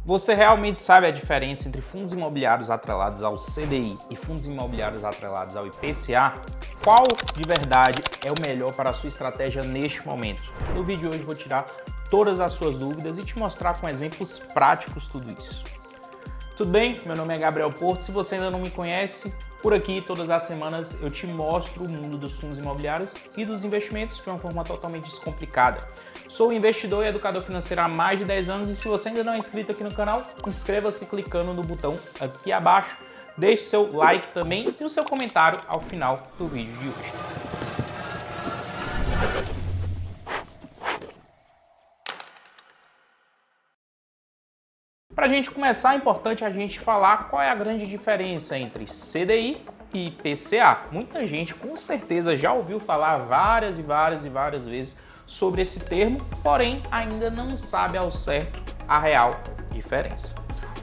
Você realmente sabe a diferença entre fundos imobiliários atrelados ao CDI e fundos imobiliários atrelados ao IPCA? Qual de verdade é o melhor para a sua estratégia neste momento? No vídeo de hoje vou tirar todas as suas dúvidas e te mostrar com exemplos práticos tudo isso. Tudo bem? Meu nome é Gabriel Porto. Se você ainda não me conhece, por aqui todas as semanas eu te mostro o mundo dos fundos imobiliários e dos investimentos de uma forma totalmente descomplicada. Sou investidor e educador financeiro há mais de 10 anos e se você ainda não é inscrito aqui no canal, inscreva-se clicando no botão aqui abaixo, deixe seu like também e o seu comentário ao final do vídeo de hoje. Para a gente começar, é importante a gente falar qual é a grande diferença entre CDI e IPCA. Muita gente com certeza já ouviu falar várias vezes sobre esse termo, porém ainda não sabe ao certo a real diferença.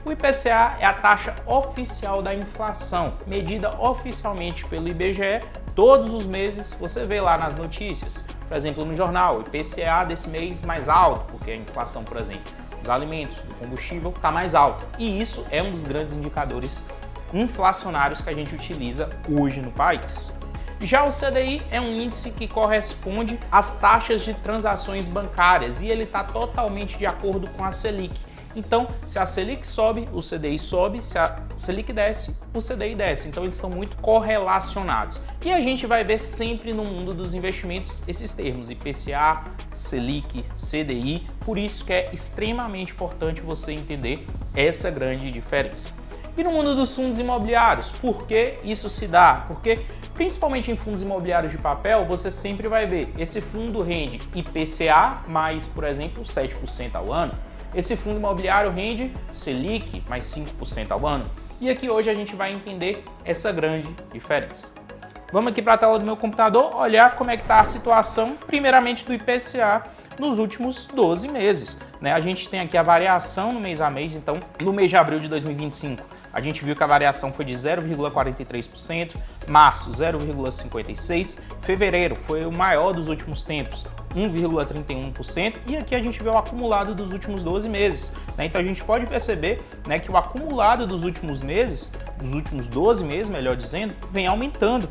O IPCA é a taxa oficial da inflação, medida oficialmente pelo IBGE. Todos os meses você vê lá nas notícias, por exemplo, no jornal, o IPCA desse mês mais alto, porque a inflação, por exemplo, dos alimentos, do combustível, está mais alta. E isso é um dos grandes indicadores inflacionários que a gente utiliza hoje no país. Já o CDI é um índice que corresponde às taxas de transações bancárias e ele está totalmente de acordo com a Selic. Então, se a Selic sobe, o CDI sobe, se a Selic desce, o CDI desce. Então, eles estão muito correlacionados. E a gente vai ver sempre no mundo dos investimentos esses termos, IPCA, Selic, CDI. Por isso que é extremamente importante você entender essa grande diferença. E no mundo dos fundos imobiliários, por que isso se dá? Porque, principalmente em fundos imobiliários de papel, você sempre vai ver esse fundo rende IPCA mais, por exemplo, 7% ao ano. Esse fundo imobiliário rende Selic mais 5% ao ano. E aqui hoje a gente vai entender essa grande diferença. Vamos aqui para a tela do meu computador olhar como é que está a situação, primeiramente do IPCA nos últimos 12 meses. A gente tem aqui a variação no mês a mês, então no mês de abril de 2025 a gente viu que a variação foi de 0,43%, março 0,56%, fevereiro foi o maior dos últimos tempos, 1,31%, e aqui a gente vê o acumulado dos últimos 12 meses. Então a gente pode perceber que o acumulado dos últimos meses, dos últimos 12 meses, melhor dizendo, vem aumentando.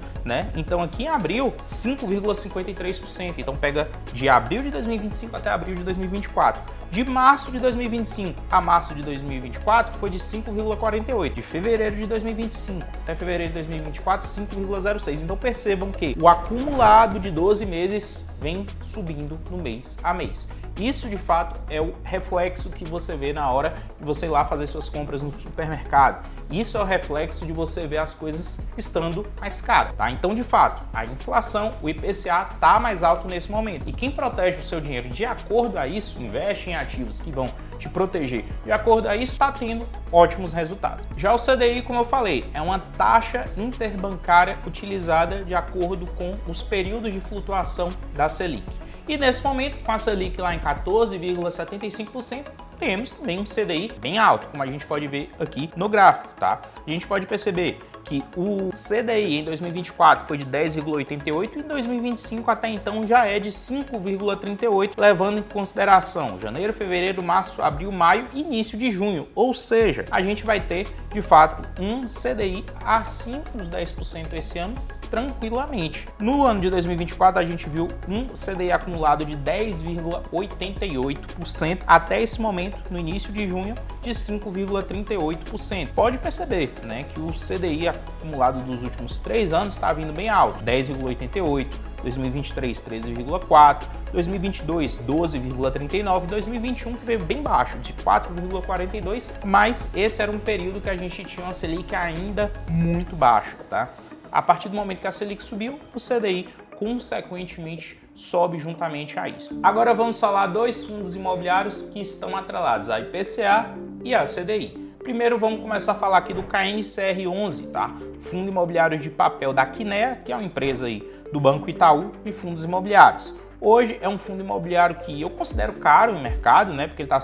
Então aqui em abril, 5,53%. Então pega de abril de 2025 até abril de 2024. De março de 2025 a março de 2024 foi de 5,48%. De fevereiro de 2025 até fevereiro de 2024, 5,06%. Então percebam que o acumulado de 12 meses vem subindo no mês a mês. Isso de fato é o reflexo que você vê na hora de você ir lá fazer suas compras no supermercado. Isso é o reflexo de você ver as coisas estando mais caras, tá? Então, de fato, a inflação, o IPCA está mais alto nesse momento. E quem protege o seu dinheiro de acordo a isso, investe em ativos que vão te proteger de acordo a isso, está tendo ótimos resultados. Já o CDI, como eu falei, é uma taxa interbancária utilizada de acordo com os períodos de flutuação da Selic. E nesse momento, com a Selic lá em 14,75%, temos também um CDI bem alto, como a gente pode ver aqui no gráfico, tá? A gente pode perceber que o CDI em 2024 foi de 10,88 e em 2025 até então já é de 5,38, levando em consideração janeiro, fevereiro, março, abril, maio e início de junho. Ou seja, a gente vai ter, de fato, um CDI acima dos 10% esse ano, tranquilamente. No ano de 2024, a gente viu um CDI acumulado de 10,88% até esse momento, no início de junho, de 5,38%. Pode perceber que o CDI acumulado dos últimos 3 anos está vindo bem alto, 10,88%, 2023, 13,4%, 2022, 12,39%, 2021 que veio bem baixo, de 4,42%, mas esse era um período que a gente tinha uma Selic ainda muito baixa, tá? A partir do momento que a Selic subiu, o CDI consequentemente sobe juntamente a isso. Agora vamos falar dois fundos imobiliários que estão atrelados a IPCA e a CDI. Primeiro vamos começar a falar aqui do KNCR11, tá? Fundo imobiliário de papel da Kinea, que é uma empresa aí do Banco Itaú de fundos imobiliários. Hoje é um fundo imobiliário que eu considero caro no mercado, porque ele está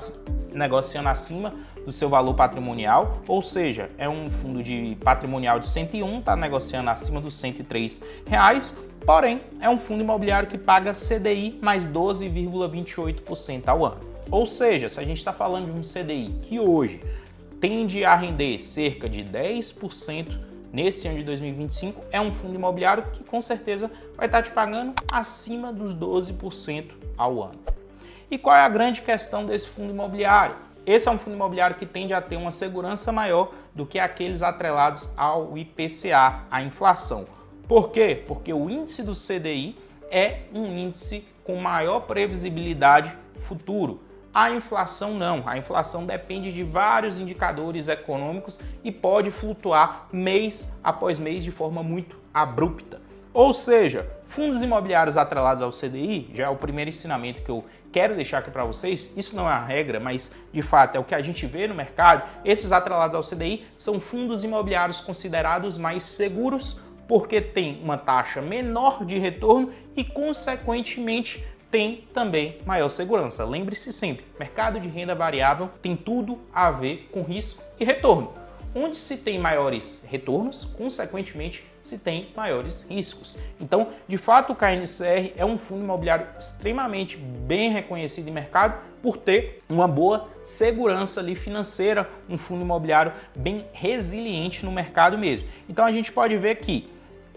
negociando acima do seu valor patrimonial, ou seja, é um fundo de patrimonial de 101, está negociando acima dos R$103, porém é um fundo imobiliário que paga CDI mais 12,28% ao ano. Ou seja, se a gente está falando de um CDI que hoje tende a render cerca de 10% nesse ano de 2025, é um fundo imobiliário que com certeza vai estar te pagando acima dos 12% ao ano. E qual é a grande questão desse fundo imobiliário? Esse é um fundo imobiliário que tende a ter uma segurança maior do que aqueles atrelados ao IPCA, à inflação. Por quê? Porque o índice do CDI é um índice com maior previsibilidade futuro. A inflação não. A inflação depende de vários indicadores econômicos e pode flutuar mês após mês de forma muito abrupta. Ou seja, fundos imobiliários atrelados ao CDI, já é o primeiro ensinamento que eu quero deixar aqui para vocês, isso não é a regra, mas de fato é o que a gente vê no mercado. Esses atrelados ao CDI são fundos imobiliários considerados mais seguros porque tem uma taxa menor de retorno e, consequentemente, tem também maior segurança. Lembre-se sempre, mercado de renda variável tem tudo a ver com risco e retorno. Onde se tem maiores retornos, consequentemente, se tem maiores riscos. Então, de fato, o KNCR é um fundo imobiliário extremamente bem reconhecido em mercado por ter uma boa segurança ali financeira, um fundo imobiliário bem resiliente no mercado mesmo. Então, a gente pode ver que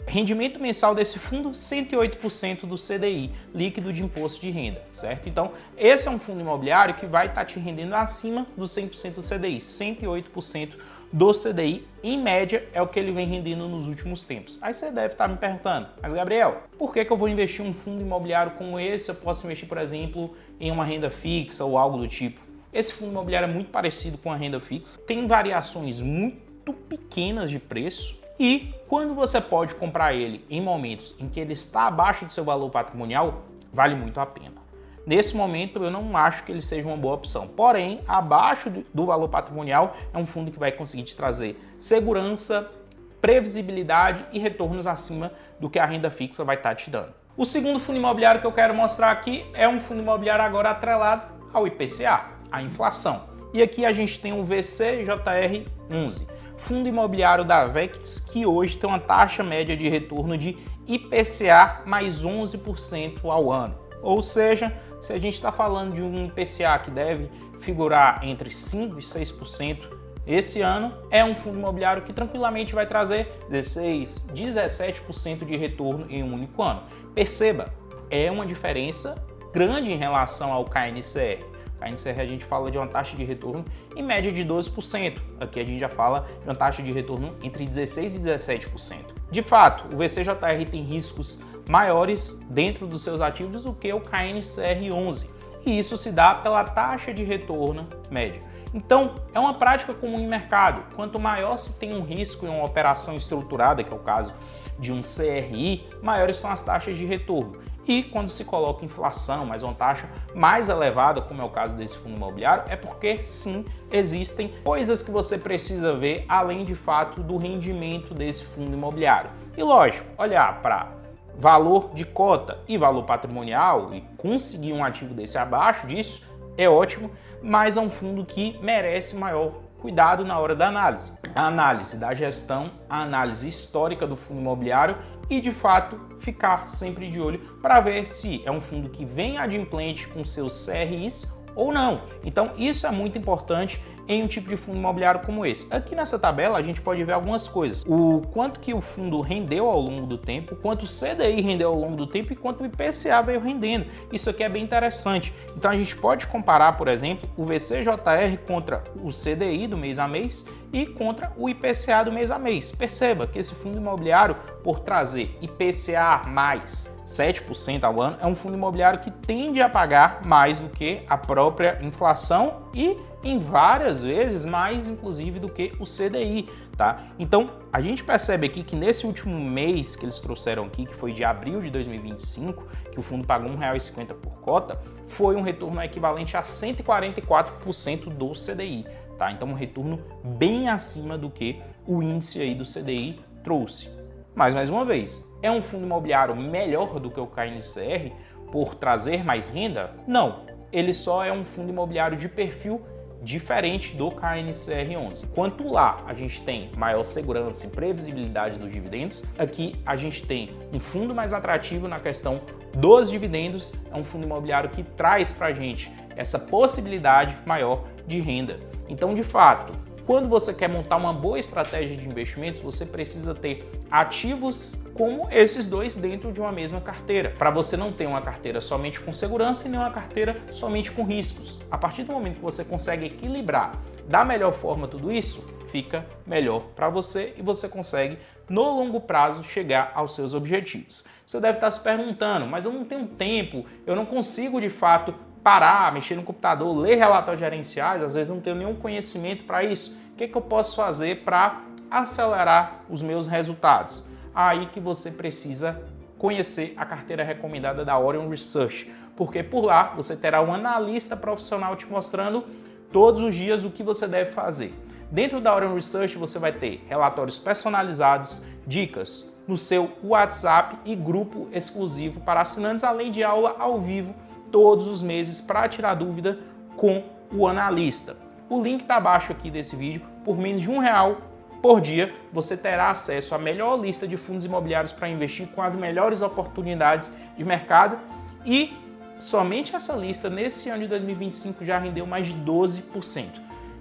rendimento mensal desse fundo, 108% do CDI, líquido de imposto de renda, certo? Então, esse é um fundo imobiliário que vai estar te rendendo acima dos 100% do CDI, 108% do CDI, em média, é o que ele vem rendendo nos últimos tempos. Aí você deve estar me perguntando, mas Gabriel, por que eu vou investir em um fundo imobiliário como esse? Eu posso investir, por exemplo, em uma renda fixa ou algo do tipo. Esse fundo imobiliário é muito parecido com a renda fixa, tem variações muito pequenas de preço, e quando você pode comprar ele em momentos em que ele está abaixo do seu valor patrimonial, vale muito a pena. Nesse momento eu não acho que ele seja uma boa opção, porém, abaixo do valor patrimonial é um fundo que vai conseguir te trazer segurança, previsibilidade e retornos acima do que a renda fixa vai estar te dando. O segundo fundo imobiliário que eu quero mostrar aqui é um fundo imobiliário agora atrelado ao IPCA, à inflação. E aqui a gente tem o VCJR11. Fundo imobiliário da Vectis, que hoje tem uma taxa média de retorno de IPCA mais 11% ao ano. Ou seja, se a gente está falando de um IPCA que deve figurar entre 5% e 6% esse ano, é um fundo imobiliário que tranquilamente vai trazer 16%, 17% de retorno em um único ano. Perceba, é uma diferença grande em relação ao KNCR. A KNCR a gente fala de uma taxa de retorno em média de 12%. Aqui a gente já fala de uma taxa de retorno entre 16% e 17%. De fato, o VCJR tem riscos maiores dentro dos seus ativos do que o KNCR11. E isso se dá pela taxa de retorno média. Então, é uma prática comum em mercado. Quanto maior se tem um risco em uma operação estruturada, que é o caso de um CRI, maiores são as taxas de retorno. E quando se coloca inflação, mas uma taxa mais elevada, como é o caso desse fundo imobiliário, é porque sim, existem coisas que você precisa ver além de fato do rendimento desse fundo imobiliário. E lógico, olhar para valor de cota e valor patrimonial e conseguir um ativo desse abaixo disso é ótimo, mas é um fundo que merece maior cuidado na hora da análise. A análise da gestão, a análise histórica do fundo imobiliário e, de fato, ficar sempre de olho para ver se é um fundo que vem adimplente com seus CRIs ou não. Então, isso é muito importante em um tipo de fundo imobiliário como esse. Aqui nessa tabela a gente pode ver algumas coisas. O quanto que o fundo rendeu ao longo do tempo, quanto o CDI rendeu ao longo do tempo e quanto o IPCA veio rendendo. Isso aqui é bem interessante. Então a gente pode comparar, por exemplo, o VCJR contra o CDI do mês a mês e contra o IPCA do mês a mês. Perceba que esse fundo imobiliário, por trazer IPCA mais 7% ao ano, é um fundo imobiliário que tende a pagar mais do que a própria inflação e em várias vezes mais, inclusive, do que o CDI, tá? Então, a gente percebe aqui que nesse último mês que eles trouxeram aqui, que foi de abril de 2025, que o fundo pagou R$ 1,50 por cota, foi um retorno equivalente a 144% do CDI, tá? Então, um retorno bem acima do que o índice aí do CDI trouxe. Mas, mais uma vez, é um fundo imobiliário melhor do que o KNCR por trazer mais renda? Não, ele só é um fundo imobiliário de perfil diferente do KNCR11. Enquanto lá a gente tem maior segurança e previsibilidade dos dividendos, aqui a gente tem um fundo mais atrativo na questão dos dividendos, é um fundo imobiliário que traz para a gente essa possibilidade maior de renda. Então, de fato, quando você quer montar uma boa estratégia de investimentos, você precisa ter ativos como esses dois dentro de uma mesma carteira, para você não ter uma carteira somente com segurança e nem uma carteira somente com riscos. A partir do momento que você consegue equilibrar da melhor forma tudo isso, fica melhor para você e você consegue, no longo prazo, chegar aos seus objetivos. Você deve estar se perguntando, mas eu não tenho tempo, eu não consigo de fato parar, mexer no computador, ler relatórios gerenciais, às vezes não tenho nenhum conhecimento para isso. O que eu posso fazer para acelerar os meus resultados? Aí que você precisa conhecer a carteira recomendada da Orion Research, porque por lá você terá um analista profissional te mostrando todos os dias o que você deve fazer. Dentro da Orion Research você vai ter relatórios personalizados, dicas no seu WhatsApp e grupo exclusivo para assinantes, além de aula ao vivo todos os meses para tirar dúvida com o analista. O link está abaixo aqui desse vídeo. Por menos de R$1 por dia, você terá acesso à melhor lista de fundos imobiliários para investir com as melhores oportunidades de mercado e somente essa lista nesse ano de 2025 já rendeu mais de 12%.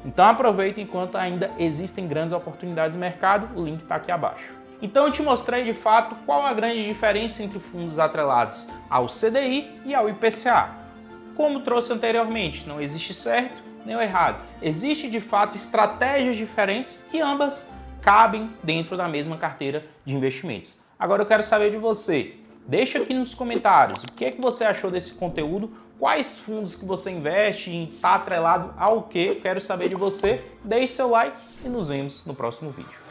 Então aproveita enquanto ainda existem grandes oportunidades de mercado, o link está aqui abaixo. Então eu te mostrei de fato qual a grande diferença entre fundos atrelados ao CDI e ao IPCA. Como trouxe anteriormente, não existe certo nem o errado. Existe de fato estratégias diferentes e ambas cabem dentro da mesma carteira de investimentos. Agora eu quero saber de você. Deixa aqui nos comentários o que é que você achou desse conteúdo, quais fundos que você investe e está atrelado ao que. Quero saber de você. Deixe seu like e nos vemos no próximo vídeo.